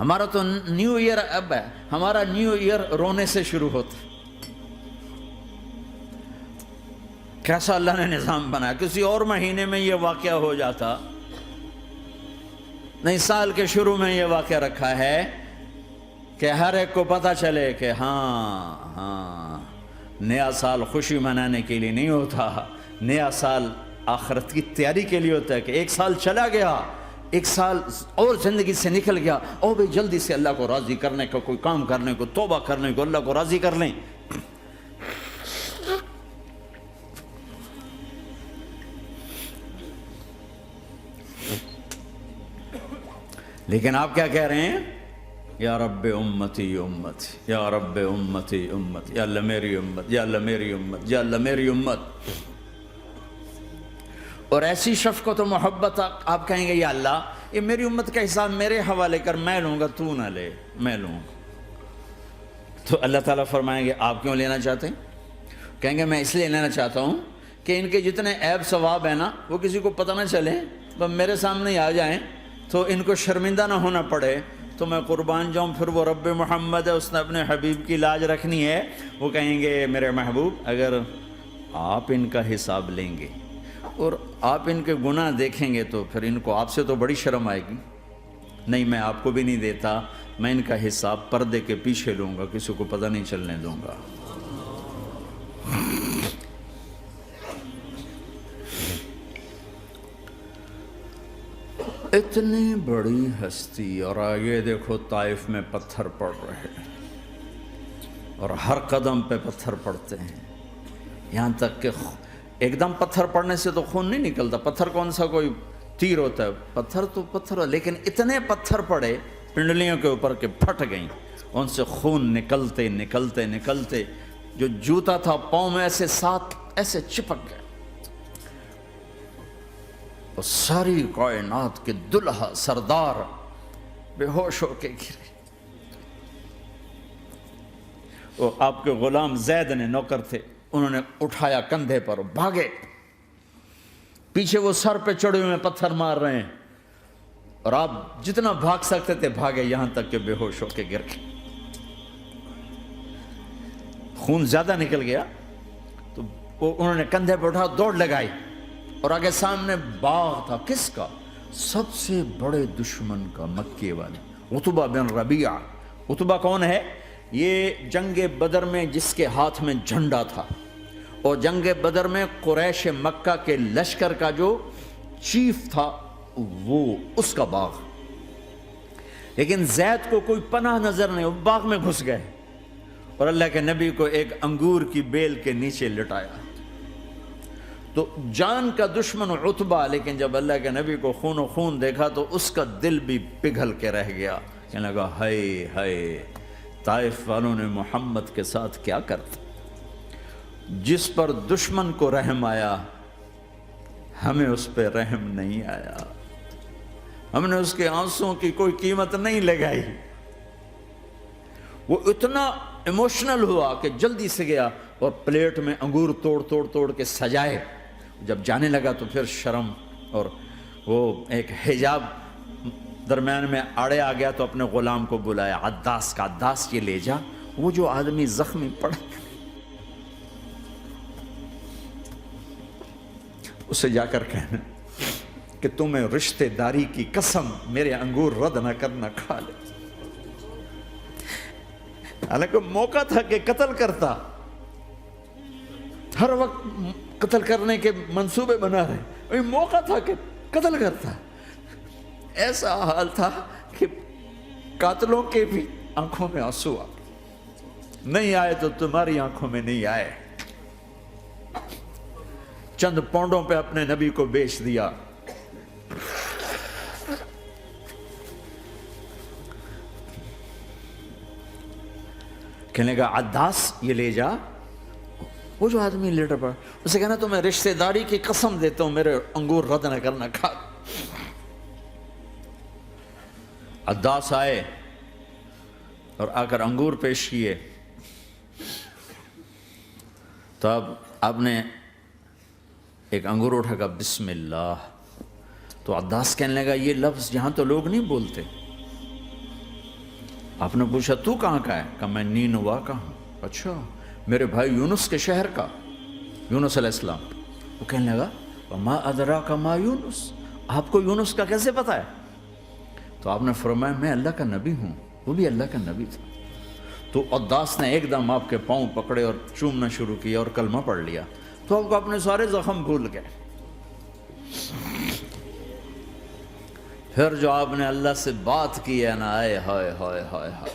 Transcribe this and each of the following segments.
ہمارا تو new year اب ہے، ہمارا نیو ایئر رونے سے شروع ہوتا ہے۔ کیسا اللہ نے نظام بنایا، کسی اور مہینے میں یہ واقعہ ہو جاتا، نہیں سال کے شروع میں یہ واقعہ رکھا ہے کہ ہر ایک کو پتہ چلے کہ ہاں نیا سال خوشی منانے کے لیے نہیں ہوتا، نیا سال آخرت کی تیاری کے لیے ہوتا ہے کہ ایک سال چلا گیا، ایک سال اور زندگی سے نکل گیا، اور بھی جلدی سے اللہ کو راضی کرنے کا کوئی کام کرنے کو، توبہ کرنے کو، اللہ کو راضی کر لیں۔ لیکن آپ کیا کہہ رہے ہیں؟ یا رب امتی امتی، یا رب امتی امتی، یا اللہ میری امت، یا اللہ میری امت، یا اللہ میری امت۔ اور ایسی شفقت و محبت آپ کہیں گے یا اللہ یہ میری امت کا حساب میرے حوالے کر، میں لوں گا، تو نہ لے، میں لوں گا۔ تو اللہ تعالیٰ فرمائیں گے آپ کیوں لینا چاہتے ہیں؟ کہیں گے میں اس لیے لینا چاہتا ہوں کہ ان کے جتنے عیب ثواب ہیں نا وہ کسی کو پتہ نہ چلے، وہ میرے سامنے ہی آ جائیں تو ان کو شرمندہ نہ ہونا پڑے، تو میں قربان جاؤں۔ پھر وہ رب محمد ہے، اس نے اپنے حبیب کی لاج رکھنی ہے، وہ کہیں گے میرے محبوب اگر آپ ان کا حساب لیں گے اور آپ ان کے گناہ دیکھیں گے تو پھر ان کو آپ سے تو بڑی شرم آئے گی، نہیں میں آپ کو بھی نہیں دیتا، میں ان کا حساب پردے کے پیچھے لوں گا، کسی کو پتہ نہیں چلنے دوں گا۔ اتنی بڑی ہستی، اور آگے دیکھو طائف میں پتھر پڑ رہے ہیں اور ہر قدم پہ پتھر پڑتے ہیں، یہاں تک کہ ایک دم پتھر پڑنے سے تو خون نہیں نکلتا، پتھر کون سا کوئی تیر ہوتا ہے، پتھر تو پتھر، لیکن اتنے پتھر پڑے پنڈلیوں کے اوپر کہ پھٹ گئیں، ان سے خون نکلتے نکلتے نکلتے جو جوتا تھا پاؤں میں ایسے ساتھ ایسے چپک گئے، اور ساری کائنات کے دلہا سردار بے ہوش ہو کے گرے۔ وہ آپ کے غلام زید نے نوکر تھے، انہوں نے اٹھایا کندھے پر، بھاگے، پیچھے وہ سر پہ چڑھے ہوئے پتھر مار رہے ہیں، اور آپ جتنا بھاگ سکتے تھے بھاگے، یہاں تک کہ بے ہوش ہو کے گر گئے۔ خون زیادہ نکل گیا تو انہوں نے کندھے پہ اٹھا دوڑ لگائی، اور آگے سامنے باغ تھا، کس کا؟ سب سے بڑے دشمن کا، مکے والے عتبہ بن ربیعہ۔ عتبہ کون ہے؟ یہ جنگ بدر میں جس کے ہاتھ میں جھنڈا تھا، اور جنگ بدر میں قریش مکہ کے لشکر کا جو چیف تھا وہ اس کا باغ۔ لیکن زید کو کوئی پناہ نظر نہیں، وہ باغ میں گھس گئے اور اللہ کے نبی کو ایک انگور کی بیل کے نیچے لٹایا۔ تو جان کا دشمن عتبہ، لیکن جب اللہ کے نبی کو خون و خون دیکھا تو اس کا دل بھی پگھل کے رہ گیا، کہنے لگا ہائے ہائے، طائف والوں نے محمد کے ساتھ کیا کرتا۔ جس پر دشمن کو رحم آیا ہمیں اس پہ رحم نہیں آیا، ہم نے اس کے آنسوں کی کوئی قیمت نہیں لگائی۔ وہ اتنا ایموشنل ہوا کہ جلدی سے گیا اور پلیٹ میں انگور توڑ کے سجائے۔ جب جانے لگا تو پھر شرم اور وہ ایک حجاب درمیان میں آڑے آ گیا، تو اپنے غلام کو بلایا، عداس کا، عداس یہ لے جا وہ جو آدمی زخمی پڑا، اسے جا کر کہنا کہ تمہیں رشتہ داری کی قسم میرے انگور رد نہ کرنا، کھا لے۔ حالانکہ موقع تھا کہ قتل کرتا، ہر وقت قتل کرنے کے منصوبے بنا رہے، موقع تھا کہ قتل کرتا۔ ایسا حال تھا کہ قاتلوں کے بھی آنکھوں میں آنسو آ نہیں آئے تو تمہاری آنکھوں میں نہیں آئے۔ چند پونڈوں پہ اپنے نبی کو بیچ دیا۔ کہنے کا عداس یہ لے جا، وہ جو آدمی لیٹر پڑا، اسے کہنا تو میں رشتہ داری کی قسم دیتا ہوں میرے انگور رد نہ کرنا، کھا۔ عداس آئے اور آ کر انگور پیش کیے، تو اب آپ نے ایک انگور اٹھا کر بسم اللہ، تو عداس کہنے لگا یہ لفظ یہاں تو لوگ نہیں بولتے، آپ نے پوچھا تو کہاں کا ہے؟ کہا میں نینوا کا ہوں۔ اچھا، میرے بھائی یونس کے شہر کا، یونس علیہ السلام۔ وہ کہنے لگا وما ادراک ما یونس، آپ کو یونس کا کیسے پتا ہے؟ تو آپ نے فرمایا میں اللہ کا نبی ہوں، وہ بھی اللہ کا نبی تھا۔ تو عداس نے ایک دم آپ کے پاؤں پکڑے اور چومنا شروع کیا اور کلمہ پڑھ لیا، تو آپ کو اپنے سارے زخم بھول گئے۔ پھر جو آپ نے اللہ سے بات کی ہے نا، آئے ہائے ہائے ہائے ہائے،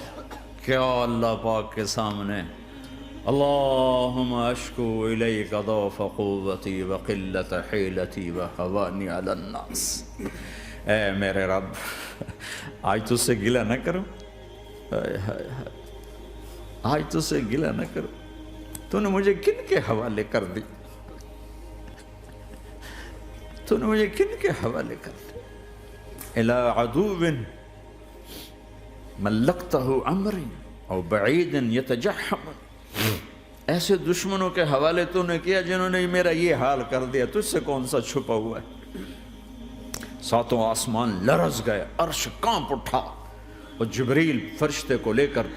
کیا اللہ پاک کے سامنے اللہم اشکو الیک ضعف قوتی وقلت حیلتی وہوانی علی الناس، اے میرے رب آج تجھ سے گلہ نہ کروں، آج تجھ سے گلہ نہ کروں، تو نے مجھے کن کے حوالے کر دی، تو نے مجھے کن کے حوالے کر دی، الی عدو ملکتہ امری او بعید یتجحم، ایسے دشمنوں کے حوالے تو نے کیا جنہوں نے میرا یہ حال کر دیا، تجھ سے کون سا چھپا ہوا ہے۔ ساتوں آسمان لرز گئے، عرش کانپ اٹھا، اور جبریل فرشتے کو لے کر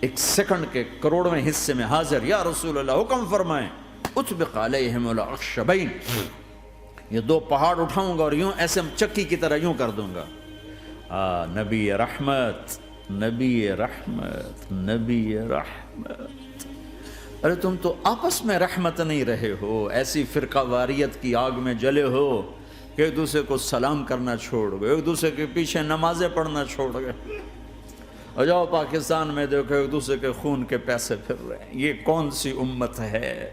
ایک سیکنڈ کے کروڑویں حصے میں حاضر، یا رسول اللہ حکم فرمائیں اطبق علیہم الاخشبین، یہ دو پہاڑ اٹھاؤں گا اور یوں ایسے چکی کی طرح یوں کر دوں گا۔ نبی رحمت، نبی رحمت، نبی رحمت، ارے تم تو آپس میں رحمت نہیں رہے ہو، ایسی فرقہ واریت کی آگ میں جلے ہو کہ ایک دوسرے کو سلام کرنا چھوڑ گئے، ایک دوسرے کے پیچھے نمازیں پڑھنا چھوڑ گئے، اور جاؤ پاکستان میں دیکھو ایک دوسرے کے خون کے پیسے پھر رہے ہیں۔ یہ کون سی امت ہے؟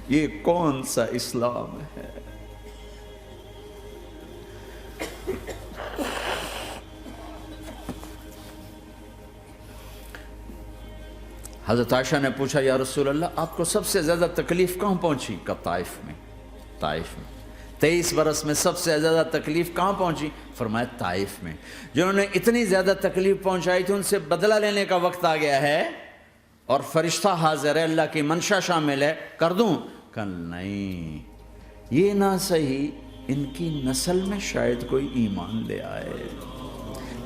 یہ کون سا اسلام ہے؟ حضرت عائشہ نے پوچھا یا رسول اللہ آپ کو سب سے زیادہ تکلیف کہاں پہنچی؟ کہا طائف میں، طائف میں۔ 23 برس میں سب سے زیادہ تکلیف کہاں پہنچی؟ فرمایا طائف میں۔ جنہوں نے اتنی زیادہ تکلیف پہنچائی تھی ان سے بدلہ لینے کا وقت آ گیا ہے، اور فرشتہ حاضر ہے، اللہ کی منشا شامل ہے، کر دوں؟ کہ نہیں، یہ نہ صحیح، ان کی نسل میں شاید کوئی ایمان لے آئے،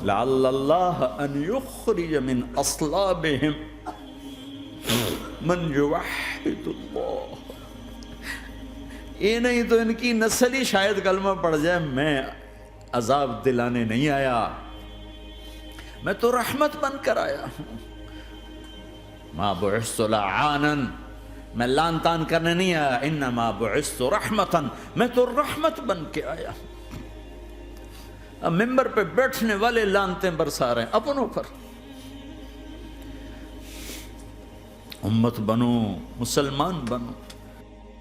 لعل اللہ ان یخرج من اصلابہم من یوحد اللہ، یہ نہیں تو ان کی نسل ہی شاید کلمہ پڑھ جائے۔ میں عذاب دلانے نہیں آیا، میں تو رحمت بن کر آیا ہوں۔ ما بعثت لعانا، میں لان تان کرنے نہیں آیا، انما بعثت رحمتا، میں تو رحمت بن کے آیا ہوں۔ اب ممبر پہ بیٹھنے والے لانتیں برسا رہے ہیں اپنوں پر۔ امت بنو، مسلمان بنو،